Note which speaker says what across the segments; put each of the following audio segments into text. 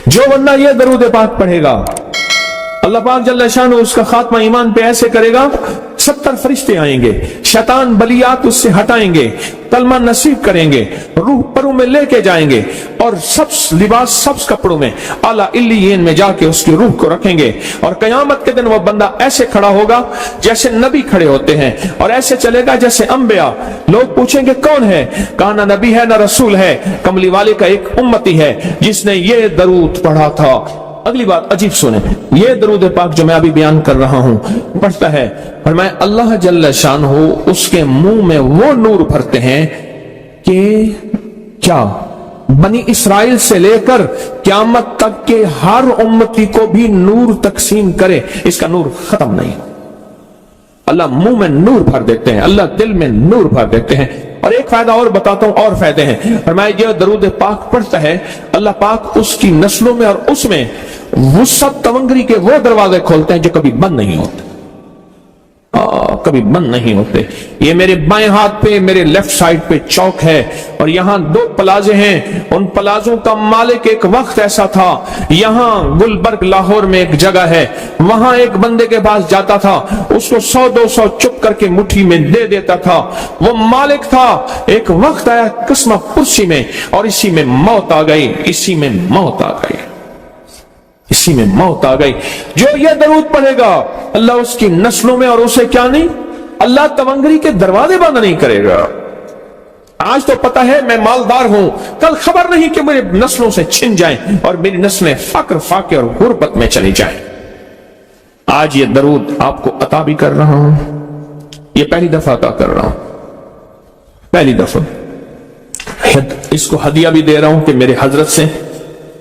Speaker 1: جو بندہ یہ درود پاک پڑھے گا اللہ پاک جل شانہ اس کا خاتمہ ایمان پہ ایسے کرے گا 70 فرشتے آئیں گے، شیطان بلیات اس سے ہٹائیں گے، کلمہ نصیب کریں گے، روح پروں میں لے کے جائیں گے اور سبز لباس سبز کپڑوں میں اعلیٰ علیین میں جا کے اس کی روح کو رکھیں گے، اور قیامت کے دن وہ بندہ ایسے کھڑا ہوگا جیسے نبی کھڑے ہوتے ہیں، اور ایسے چلے گا جیسے انبیاء۔ لوگ پوچھیں گے کون ہے؟ کہا نہ نبی ہے نہ رسول ہے، کملی والے کا ایک امتی ہے جس نے یہ درود پڑھا تھا۔ اگلی بات عجیب سنیں، یہ درود پاک جو میں ابھی بیان کر رہا ہوں پڑھتا ہے، فرمایا اللہ جل شانہ اس کے منہ میں وہ نور بھرتے ہیں کہ کیا بنی اسرائیل سے لے کر قیامت تک کے ہر امتی کو بھی نور تقسیم کرے، اس کا نور ختم نہیں۔ اللہ منہ میں نور بھر دیتے ہیں، اللہ دل میں نور بھر دیتے ہیں۔ اور ایک فائدہ اور بتاتا ہوں، اور فائدے ہیں۔ فرمایا جو درود پاک پڑھتا ہے اللہ پاک اس کی نسلوں میں اور اس میں وسعت تونگری کے وہ دروازے کھولتے ہیں جو کبھی بند نہیں ہوتے، کبھی بند نہیں ہوتے۔ یہ میرے بائیں ہاتھ پہ میرے لیفٹ سائڈ پہ چوک ہے، اور یہاں 2 پلازے ہیں، ان پلازوں کا مالک ایک وقت ایسا تھا، یہاں گلبرگ لاہور میں ایک جگہ ہے، وہاں ایک بندے کے پاس جاتا تھا، اس کو 100-200 چپ کر کے مٹھی میں دے دیتا تھا، وہ مالک تھا۔ ایک وقت آیا قسمہ پرسی میں، اور اسی میں موت آ گئی، اسی میں موت آ گئی، اسی میں موت آ گئی۔ جو یہ درود پڑھے گا اللہ اس کی نسلوں میں اور اسے کیا نہیں، اللہ تونگری کے دروازے بند نہیں کرے گا۔ آج تو پتہ ہے میں مالدار ہوں، کل خبر نہیں کہ میرے نسلوں سے چھن جائیں اور میری نسلیں فقر فاقے اور غربت میں چلی جائیں۔ آج یہ درود آپ کو عطا بھی کر رہا ہوں، یہ پہلی دفعہ عطا کر رہا ہوں، پہلی دفعہ اس کو ہدیہ بھی دے رہا ہوں کہ میرے حضرت سے،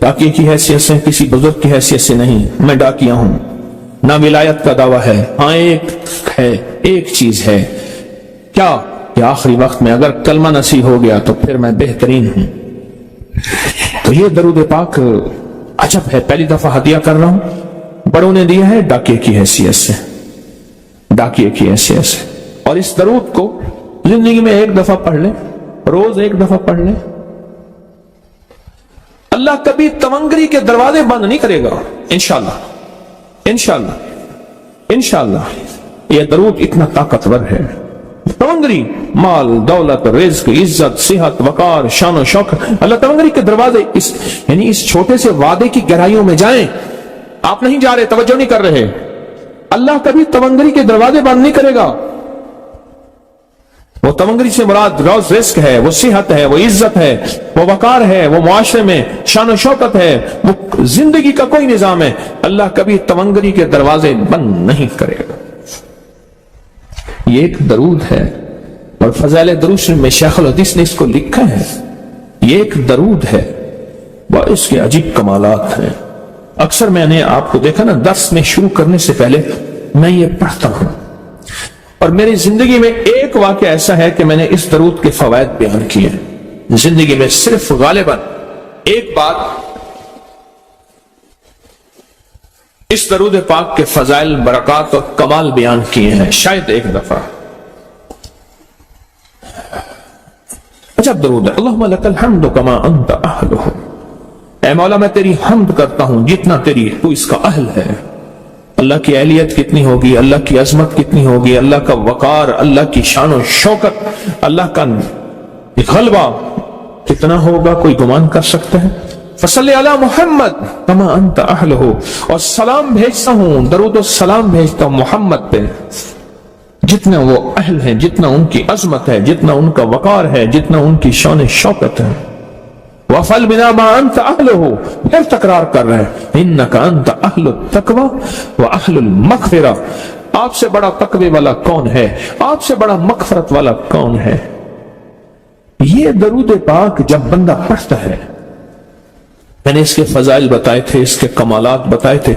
Speaker 1: ڈاکیے کی حیثیت سے، کسی بزرگ کی حیثیت سے نہیں، میں ڈاکیہ ہوں، نہ ولایت کا دعویٰ ہے، ہاں ایک چیز ہے، کیا کہ آخری وقت میں اگر کلمہ نصیب ہو گیا تو پھر میں بہترین ہوں۔ تو یہ درود پاک عجب ہے، پہلی دفعہ ہدیہ کر رہا ہوں، بڑوں نے دیا ہے ڈاکیے کی حیثیت سے، ڈاکیے کی حیثیت سے۔ اور اس درود کو زندگی میں ایک دفعہ پڑھ لیں، روز ایک دفعہ پڑھ لیں، اللہ کبھی تونگری کے دروازے بند نہیں کرے گا، انشاءاللہ انشاءاللہ انشاءاللہ۔ یہ درود اتنا طاقتور ہے، تونگری، مال، دولت، رزق، عزت، صحت، وقار، شان و شوکت، اللہ تونگری کے دروازے یعنی اس چھوٹے سے وعدے کی گہرائیوں میں جائیں۔ آپ نہیں جا رہے، توجہ نہیں کر رہے، اللہ کبھی تونگری کے دروازے بند نہیں کرے گا۔ وہ تونگری سے مراد روز رزق ہے، وہ صحت ہے، وہ عزت ہے، وہ وقار ہے، وہ معاشرے میں شان و شوکت ہے، وہ زندگی کا کوئی نظام ہے، اللہ کبھی تونگری کے دروازے بند نہیں کرے گا۔ یہ ایک درود ہے، اور فضائل درود شریف میں شیخ الحدیث نے اس کو لکھا ہے، یہ ایک درود ہے، وہ اس کے عجیب کمالات ہیں۔ اکثر میں نے آپ کو دیکھا نا، درس میں شروع کرنے سے پہلے میں یہ پڑھتا ہوں، اور میری زندگی میں ایک واقعہ ایسا ہے کہ میں نے اس درود کے فوائد بیان کیے ہیں، زندگی میں صرف غالباً ایک بات اس درود پاک کے فضائل، برکات اور کمال بیان کیے ہیں، شاید ایک دفعہ۔ عجب درود ہے، اللہم لک الحمد کما انت اہلہ، اے مولا میں تیری حمد کرتا ہوں جتنا تو اس کا اہل ہے۔ اللہ کی اہلیت کتنی ہوگی، اللہ کی عظمت کتنی ہوگی، اللہ کا وقار، اللہ کی شان و شوکت، اللہ کا غلبہ کتنا ہوگا، کوئی گمان کر سکتا ہے؟ فصلی علی محمد کما انت اہلہ، اور سلام بھیجتا ہوں، درود و سلام بھیجتا ہوں محمد پہ جتنا وہ اہل ہیں، جتنا ان کی عظمت ہے، جتنا ان کا وقار ہے، جتنا ان کی شان شوکت ہے۔ وَفَلْ بِنَا مَا أَنْتَ أَهْلُهُ، پھر تکرار کر رہے ہیں، إِنَّكَ أَنْتَ أَهْلُ التَّقْوَى وَأَهْلُ الْمَغْفِرَةِ، آپ سے بڑا تقوی والا کون ہے، آپ سے بڑا مغفرت والا کون ہے۔ یہ درود پاک جب بندہ پڑھتا ہے، میں نے اس کے فضائل بتائے تھے، اس کے کمالات بتائے تھے،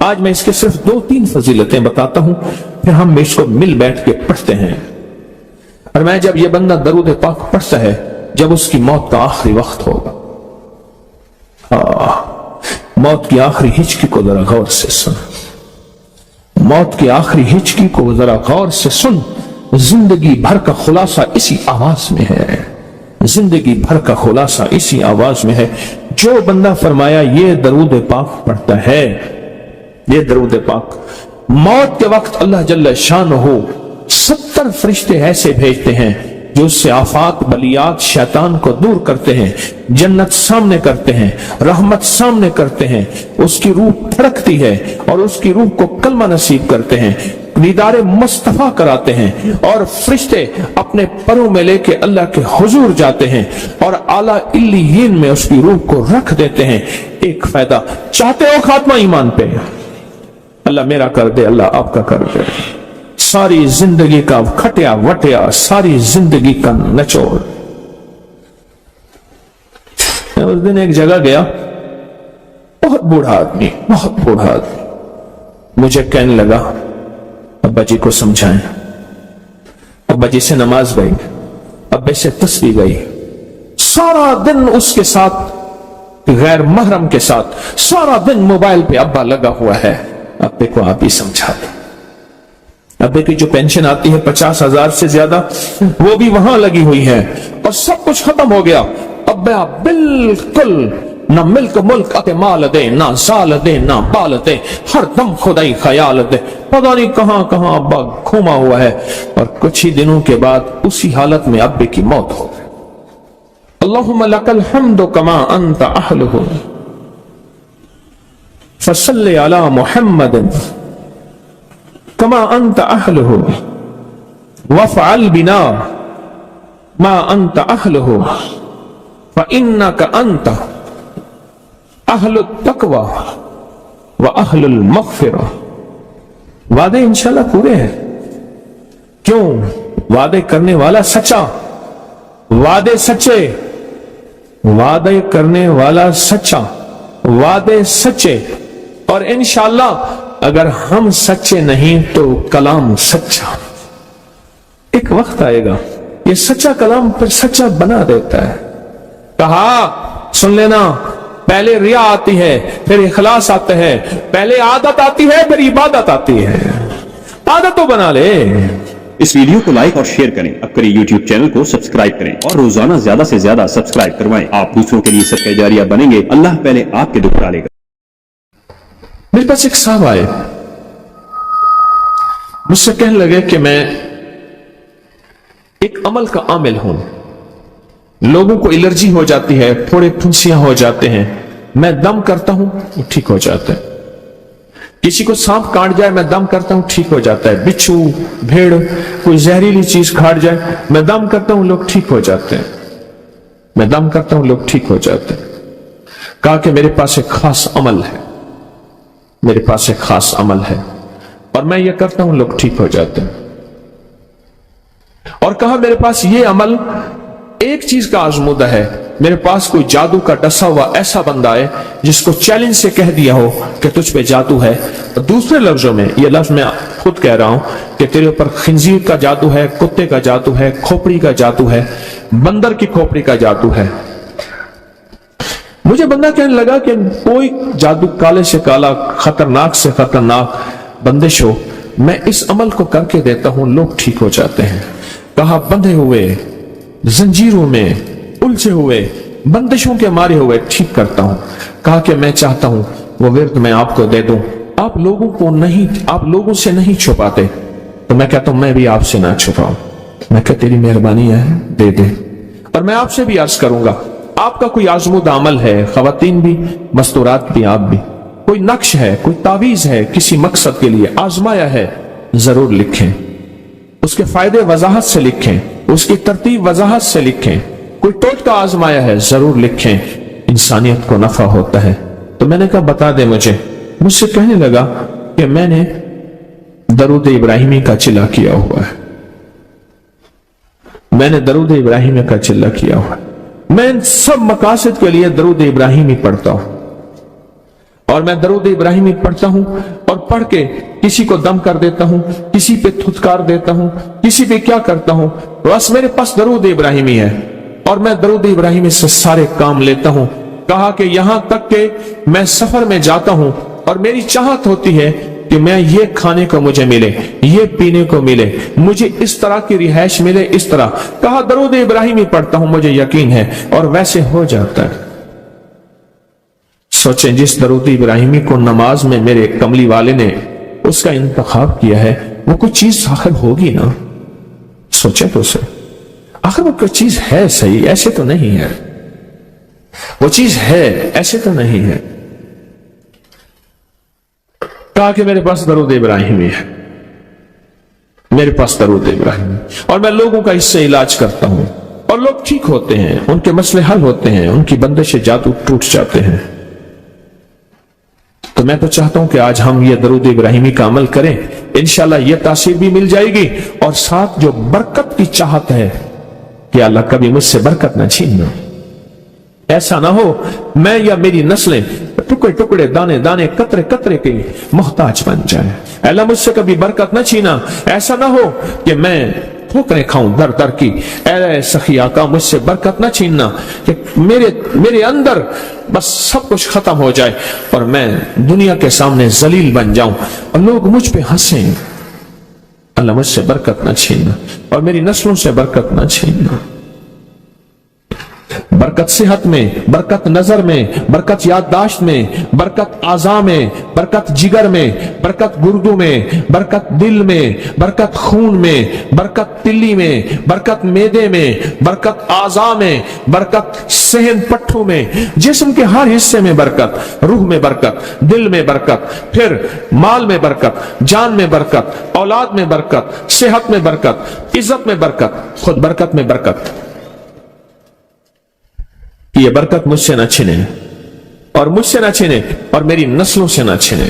Speaker 1: آج میں اس کے صرف 2-3 فضیلتیں بتاتا ہوں، پھر ہم اس کو مل بیٹھ کے پڑھتے ہیں۔ اور میں جب یہ بندہ درود پاک پڑھتا ہے، جب اس کی موت کا آخری وقت ہوگا، موت کی آخری ہچکی کو ذرا غور سے سن، موت کی آخری ہچکی کو ذرا غور سے سن، زندگی بھر کا خلاصہ اسی آواز میں ہے، زندگی بھر کا خلاصہ اسی آواز میں ہے۔ जो बंदा फरमाया ये दरूद पाक पढ़ता है, ये दरूद पाक, मौत के वक्त अल्लाह जल्ल शानहू 70 फरिश्ते ऐसे भेजते हैं जो उससे आफात बलियात शैतान को दूर करते हैं, जन्नत सामने करते हैं, रहमत सामने करते हैं, उसकी रूह फड़कती है और उसकी रूह को कलमा नसीब करते हैं, दीदारे मुस्तफा कराते हैं और फरिश्ते अपने परों में लेके अल्लाह के हुजूर जाते हैं और आला इल्लियीन में उसकी रूह को रख देते हैं। एक फायदा, चाहते हो खात्मा ईमान पे, अल्लाह मेरा कर दे, अल्लाह आपका कर दे, सारी जिंदगी का खटिया वटिया, सारी जिंदगी का निचोड़। मैं उस दिन एक जगह गया, बहुत बूढ़ा आदमी, बहुत बूढ़ा आदमी, मुझे कहने लगा अब्बा जी को समझाएं। अब्बा जी से नमाज गई, अब्बे से तस्बीह गई, सारा दिन उसके साथ गैर महरम के साथ सारा दिन मोबाइल पे अब्बा लगा हुआ है। अब्बे को आप ही समझा दो। अब्बे की जो पेंशन आती है 50,000 से ज्यादा, वो भी वहां लगी हुई है और सब कुछ खत्म हो गया। अब्बा बिल्कुल ना मिल्क मुल्क अते माल दे, ना साल दे, ना बाल दे, हर दम खुदाई ख्याल दे, पता नहीं कहां कहां अब्बा घूमा हुआ है। और कुछ ही दिनों के बाद उसी हालत में अब्बे की मौत हो गई। अल्लाहुम्मा लकल हम्दु कमा अंत अहलुहु फसल्लि अला मुहम्मदिन कमा अंत अहलुहु वफ़अल बिना मा अंत अहलुहु फ़इन्नका अंत अहलुत तक़वा व अहलुल मग़फ़िरा। वादे इंशाल्लाह पूरे हैं। क्यों? वादे करने वाला सच्चा, वादे सच्चे, वादे करने वाला सच्चा, वादे सच्चे। और इंशाल्लाह अगर हम सच्चे नहीं तो कलाम सच्चा। एक वक्त आएगा ये सच्चा कलाम फिर सच्चा बना देता है। कहा, सुन लेना, पहले रिया आती है, फिर इखलास आता है, पहले आदत आती है, फिर इबादत आती है। आदत तो बना ले।
Speaker 2: इस वीडियो को लाइक और शेयर करें, अब करें यूट्यूब चैनल को सब्सक्राइब करें और रोजाना ज्यादा से ज्यादा सब्सक्राइब करवाएं। आप दूसरों के लिए सदका जारिया बनेंगे, अल्लाह पहले आपके दुख टालेगा।
Speaker 1: मेरे पास एक साहब आए, मुझसे कहने लगे कि मैं एक अमल का आमिल हूं, लोगों को एलर्जी हो जाती है, थोड़े फुंसियां हो जाते हैं, मैं दम करता हूं वो ठीक हो जाता है। किसी को सांप काट जाए मैं दम करता हूं ठीक हो जाता है। बिच्छू, भेड़, कोई जहरीली चीज काट जाए मैं दम करता हूं लोग ठीक हो जाते हैं। मैं दम करता हूं लोग ठीक हो जाते हैं। कहा कि मेरे पास एक खास अमल है, मेरे पास एक खास अमल है और मैं ये करता हूं लोग ठीक हो जाते हैं। और कहा मेरे पास ये अमल एक चीज का आजमूदा है, मेरे पास कोई जादू का डसा हुआ ऐसा बंदा है जिसको चैलेंज से कह दिया हो कि तुझ पे जादू है। और दूसरे लफ्जों में, ये लफ्ज मैं खुद कह रहा हूं कि तेरे ऊपर खिंजीर का जादू है, कुत्ते का जादू है, खोपड़ी का जादू है, बंदर की खोपड़ी का जादू है। मुझे बंदा कहने लगा कि कोई जादू काले से काला, खतरनाक से खतरनाक बंदिश हो, मैं इस अमल को करके देता हूं लोग ठीक हो जाते हैं। कहा बंधे हुए, जंजीरों में उलझे हुए, बंदिशों के मारे हुए ठीक करता हूं। कहा कि मैं चाहता हूं वो विर्द मैं आपको दे दूं, आप लोगों को नहीं, आप लोगों से नहीं छुपाते। तो मैं कहता हूं मैं भी आपसे ना छुपाऊं। मैं कहता तेरी मेहरबानी है, दे दे। और मैं आपसे भी अर्ज करूंगा, आपका कोई आजमूदा अमल है, खवातीन भी, मस्तूरात भी, आप भी, कोई नक्श है, कोई तावीज है, किसी मकसद के लिए आजमाया है, जरूर लिखें। उसके फायदे वजाहत से लिखें, उसकी तरतीब वजाहत से लिखें। कोई टोटका आजमाया है, जरूर लिखें, इंसानियत को नफा होता है। तो मैंने कहा बता दे मुझे। मुझसे कहने लगा कि मैंने दरूद इब्राहिमी का चिल्ला किया हुआ है, मैंने दरूद इब्राहिमी का चिल्ला किया हुआ है। मैं इन सब मकासद के लिए दरूद इब्राहिमी पढ़ता हूं और मैं दरूद इब्राहिमी पढ़ता हूं और पढ़ के किसी को दम कर देता हूं, किसी पे थुतकार देता हूं, किसी पे क्या करता हूं। बस मेरे पास दरूद इब्राहिमी है और मैं दरूद इब्राहिमी से सारे काम लेता हूं। कहा कि यहां तक कि मैं सफर में जाता हूं और मेरी चाहत होती है कि मैं ये खाने को मुझे मिले, ये पीने को मिले, मुझे इस तरह की रिहाइश मिले, इस तरह। कहा दरूद इब्राहिमी पढ़ता हूं, मुझे यकीन है और वैसे हो जाता है। सोचें जिस दरूद इब्राहिमी को नमाज में मेरे कमली वाले ने उसका इंतखाब किया है, वो कुछ चीज आखिर होगी ना। सोचें तो उसे, आखिर वो कोई चीज है सही, ऐसे तो नहीं है, वो चीज है ऐसे तो नहीं है। कहा कि मेरे पास दरूद इब्राहिमी है, मेरे पास दरूद इब्राहिमी, और मैं लोगों का इससे इलाज करता हूं और लोग ठीक होते हैं, उनके मसले हल होते हैं, उनकी बंदिशें जादू टूट जाते हैं। तो मैं तो चाहता हूं कि आज हम ये दरूद इब्राहिमी का अमल करें, इंशाल्लाह ये तासीर भी मिल जाएगी, और साथ जो बरकत की चाहत है कि अल्लाह कभी मुझसे बरकत ना छीनना। ऐसा ना हो मैं या मेरी नस्लें टुकड़े टुकड़े दाने दाने कतरे कतरे के मोहताज बन जाए। अल्लाह मुझसे कभी बरकत ना छीना। ऐसा ना हो कि मैं ठोकरें खाऊं दर दर की। ऐ सखी आका मुझसे बरकत ना छीनना कि मेरे अंदर बस सब कुछ खत्म हो जाए और मैं दुनिया के सामने जलील बन जाऊं और लोग मुझ पे हंसें। अल्लाह मुझसे बरकत ना छीनना और मेरी नस्लों से बरकत ना छीनना। बरकत सेहत में, बरकत नजर में, बरकत याददाश्त में, बरकत आज़ा में, बरकत जिगर में, बरकत गुर्दों में, बरकत दिल में, बरकत खून में, बरकत तिल्ली में, बरकत मेदे में, बरकत आज़ा में, बरकत सहन पट्ठों में, जिस्म के हर हिस्से में बरकत, रूह में बरकत, दिल में बरकत, फिर माल में बरकत, जान में बरकत, औलाद में बरकत, सेहत में बरकत, इज्जत में बरकत, खुद बरकत में बरकत। ये बरकत मुझसे न छिने और मुझसे न छिने और मेरी नस्लों से न छिने,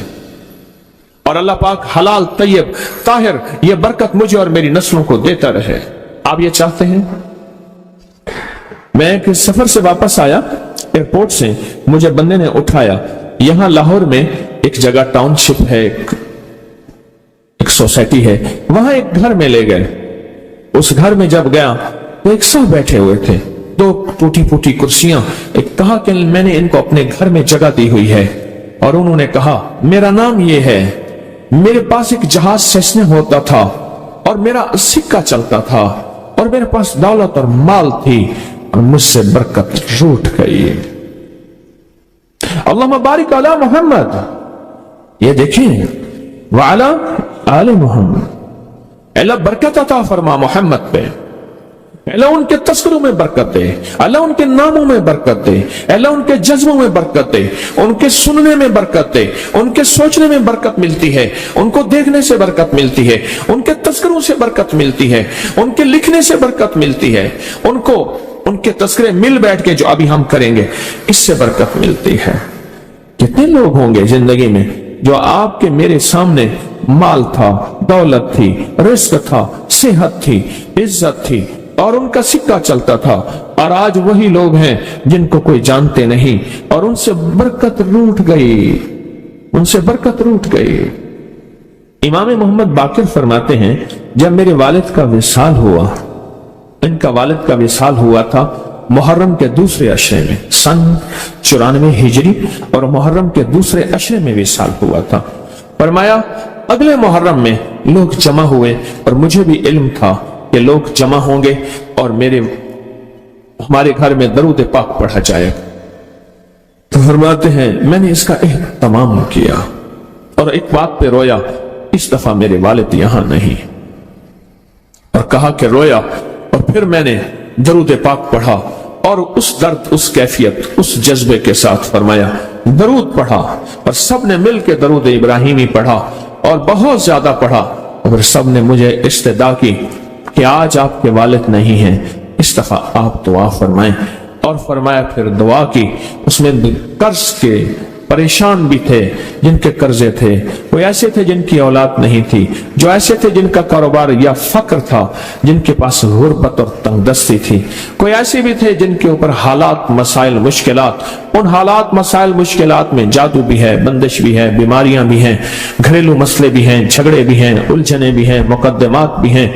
Speaker 1: और अल्लाह पाक हलाल तैयब ताहिर ये बरकत मुझे और मेरी नस्लों को देता रहे। आप ये चाहते हैं? मैं एक सफर से वापस आया, एयरपोर्ट से मुझे बंदे ने उठाया। यहां लाहौर में एक जगह टाउनशिप है, एक सोसाइटी है, वहां एक घर में ले गए। उस घर में जब गया तो एक सब बैठे हुए थे, दो टूटी फूटी कुर्सियां। एक कहा कि मैंने इनको अपने घर में जगह दी हुई है, और उन्होंने कहा मेरा नाम ये है, मेरे पास एक जहाज सेस्ने होता था और मेरा सिक्का चलता था और मेरे पास दौलत और माल थी और मुझसे बरकत रूठ गई। अल्लाहुम्मा बारिक अला मोहम्मद, ये देखें वाला आले मोहम्मद, अल्लाह बरकत अता फरमा मोहम्मद पे, अल्लाह उनके तस्करों में बरकत दे, अल्लाह उनके नामों में बरकत दे, अल्लाह उनके जज्बों में बरकत दे, उनके सुनने में बरकत दे, उनके सोचने में बरकत मिलती है, उनको देखने से बरकत मिलती है, उनके तस्करों से बरकत मिलती है, उनके लिखने से बरकत मिलती है, उनको उनके तस्करे मिल बैठ के जो अभी हम करेंगे इससे बरकत मिलती है। कितने लोग होंगे जिंदगी में जो आपके मेरे सामने माल था, दौलत थी, रिस्क था, सेहत थी, इज्जत थी और उनका सिक्का चलता था, और आज वही लोग हैं जिनको कोई जानते नहीं और उनसे बरकत रूठ गई, उनसे बरकत रूठ गई। इमाम मोहम्मद बाकिर फरमाते हैं जब मेरे वालिद का विसाल हुआ, इनका वालिद का विसाल हुआ था मुहर्रम के दूसरे अशरे में, सन 94 हिजरी, और मुहर्रम के दूसरे अशरे में विसाल हुआ था। फरमाया अगले मुहर्रम में लोग जमा हुए और मुझे भी इल्म था कि लोग जमा होंगे और हमारे घर में दरूद पाक पढ़ा जाएगा। तो फरमाते हैं मैंने इसका एहतमाम किया और एक बात पे रोया, इस दफा मेरे वालिद यहां नहीं, और कहा कि रोया, और फिर मैंने दरूद पाक पढ़ा और उस दर्द, उस कैफियत, उस जज्बे के साथ फरमाया दरूद पढ़ा, और सब ने मिल के दरूद इब्राहिमी पढ़ा और बहुत ज्यादा पढ़ा, और सब ने मुझे इस्तदा की कि आज आपके वालिद नहीं हैं, इस दफा आप दुआ फरमाएं। और फरमाया फिर दुआ की, उसमें कर्ज के परेशान भी थे जिनके कर्जे थे, कोई ऐसे थे जिनकी औलाद नहीं थी, जो ऐसे थे जिनका कारोबार या फक्र था, जिनके पास गुर्बत और तंगदस्ती थी, कोई ऐसे भी थे जिनके ऊपर हालात मसाइल मुश्किलात, उन हालात मसाइल मुश्किलात में जादू भी है, बंदिश भी है, बीमारियां भी हैं, घरेलू मसले भी हैं, झगड़े भी हैं, उलझने भी हैं, मुकद्दमात भी हैं,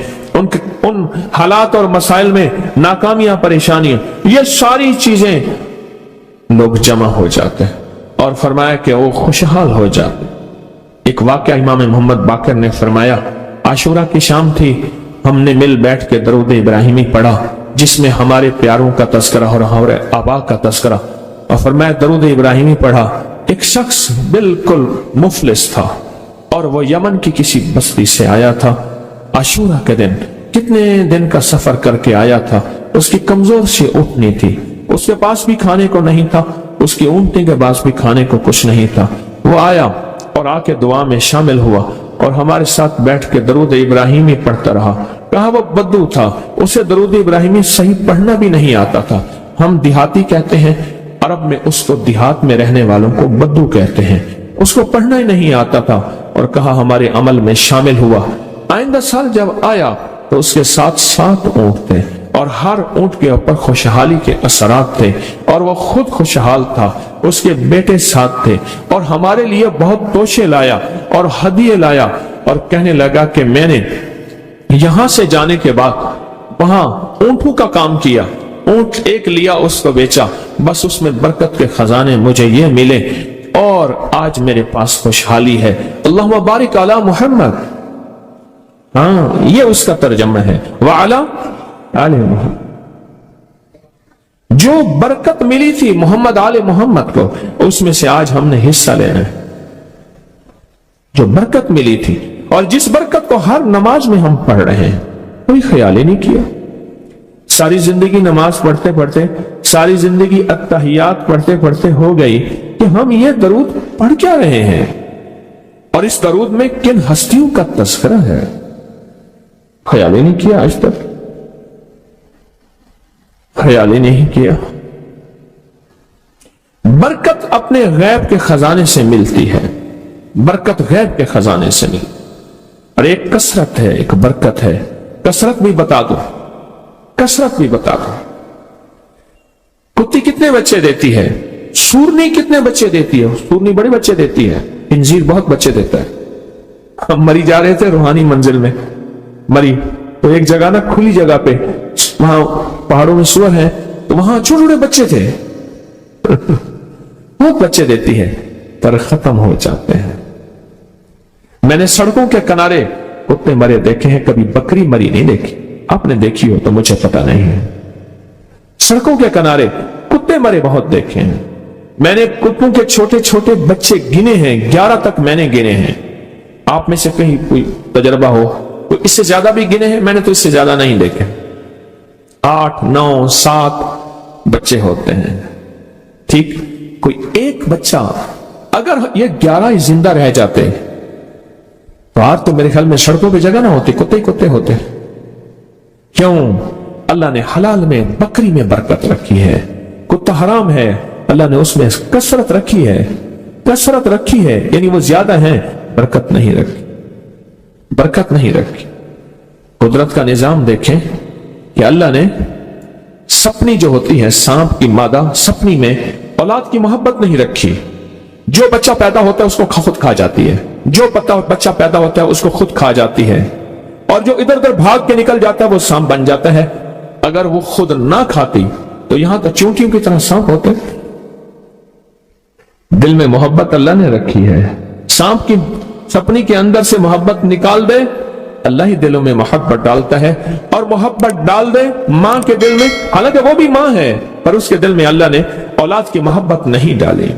Speaker 1: उन हालात और मसाइल में नाकामियां, परेशानियां, ये सारी चीजें लोग जमा हो जाते हैं और फरमाया कि वो खुशहाल हो जाते। एक वाकया इमाम मोहम्मद बाकर ने फरमाया, आशूरा की शाम थी, हमने मिल बैठ के दरूद इब्राहिमी पढ़ा जिसमें हमारे प्यारों का तस्करा और हमारे आबा का तस्करा और फरमाया दरूद इब्राहिमी पढ़ा। एक शख्स बिल्कुल मुफलिस था और वो यमन की किसी बस्ती से आया था। आशूरा के दिन कितने दिन का सफर करके आया था। उसकी कमजोर सी ऊँटनी थी, उसके पास भी खाने को नहीं था, उसकी ऊँटनी के पास भी खाने को कुछ नहीं था। वो आया और आके दुआ में शामिल हुआ और हमारे साथ बैठ के दरूद इब्राहिमी पढ़ता रहा। कहा वो बद्दू था, उसे दरूद इब्राहिमी सही पढ़ना भी नहीं आता था। हम देहाती कहते हैं, अरब में उसको देहात में रहने वालों को बद्दू कहते हैं। उसको पढ़ना ही नहीं आता था और कहा हमारे अमल में शामिल हुआ। आइंदा साल जब आया तो उसके साथ 7 ऊँट थे और हर ऊँट के ऊपर खुशहाली के असरात थे और वो खुद खुशहाल था। उसके बेटे साथ थे और हमारे लिए बहुत तोशे लाया और हदिये लाया और कहने लगा कि मैंने यहां से जाने के बाद वहां ऊँटों का काम किया, ऊँट एक लिया उसको बेचा, बस उसमें बरकत के खजाने मुझे ये मिले और आज मेरे पास खुशहाली है। अल्लाहुम्मा बारिक अला मुहम्मद। हाँ, ये उसका तर्जमा है। व अला आले मुहम्मद। जो बरकत मिली थी मोहम्मद आले मोहम्मद को, उसमें से आज हमने हिस्सा लेना है। जो बरकत मिली थी और जिस बरकत को हर नमाज में हम पढ़ रहे हैं, कोई ख्याल ही नहीं किया। सारी जिंदगी नमाज पढ़ते पढ़ते, सारी जिंदगी अत्तहियात पढ़ते पढ़ते हो गई कि हम ये दरूद पढ़ क्या रहे हैं और इस दरूद में किन हस्तियों का तस्करा है, ख्याल ही नहीं किया। आज तक ख्याल ही नहीं किया। बरकत अपने गैब के खजाने से मिलती है, बरकत गैब के खजाने से मिलती। और एक कसरत है, एक बरकत है। कसरत भी बता दो, कसरत भी बता दो। कुत्ती कितने बच्चे देती है? सूरनी कितने बच्चे देती है? सूरनी बड़े बच्चे देती है, इंजीर बहुत बच्चे देता है। हम मरी जा रहे थे रूहानी मंजिल में, मरी तो एक जगह ना खुली जगह पे, वहां पहाड़ों में सुअर है, तो वहां छोटे छोटे बच्चे थे बहुत बच्चे देती है, पर खत्म हो जाते हैं। मैंने सड़कों के किनारे कुत्ते मरे देखे हैं, कभी बकरी मरी नहीं देखी। आपने देखी हो तो मुझे पता नहीं है। सड़कों के किनारे कुत्ते मरे बहुत देखे हैं। मैंने कुत्तों के छोटे छोटे बच्चे गिने हैं, 11 तक मैंने गिने हैं। आप में से कहीं कोई तजर्बा हो, कोई इससे ज्यादा भी गिने हैं? मैंने तो इससे ज्यादा नहीं देखे। 8, 9, 7 बच्चे होते हैं। ठीक, कोई एक बच्चा, अगर ये 11 ही जिंदा रह जाते तो आज तो मेरे ख्याल में सड़कों पे जगह ना होती, कुत्ते ही कुत्ते होते। क्यों? अल्लाह ने हलाल में, बकरी में बरकत रखी है। कुत्ता हराम है, अल्लाह ने उसमें कसरत रखी है, कसरत रखी है, यानी वो ज्यादा है, बरकत नहीं रखी, बरकत नहीं रखी। कुदरत का निजाम देखें कि अल्लाह ने सपनी जो होती है, सांप की मादा सपनी में औलाद की मोहब्बत नहीं रखी। जो बच्चा पैदा होता है उसको खुद खा जाती है, जो बच्चा पैदा होता है उसको खुद खा जाती है, और जो इधर उधर भाग के निकल जाता है वो सांप बन जाता है। अगर वो खुद ना खाती तो यहां तो चूंटियों की तरह सांप होते। दिल में मोहब्बत अल्लाह ने रखी है। सांप की सपनी के अंदर से मोहब्बत निकाल दे, अल्लाह ही दिलों में मोहब्बत डालता है। और मोहब्बत डाल दे मां के दिल में, हालांकि वो भी मां है, पर उसके दिल में अल्लाह ने औलाद की मोहब्बत नहीं डाली।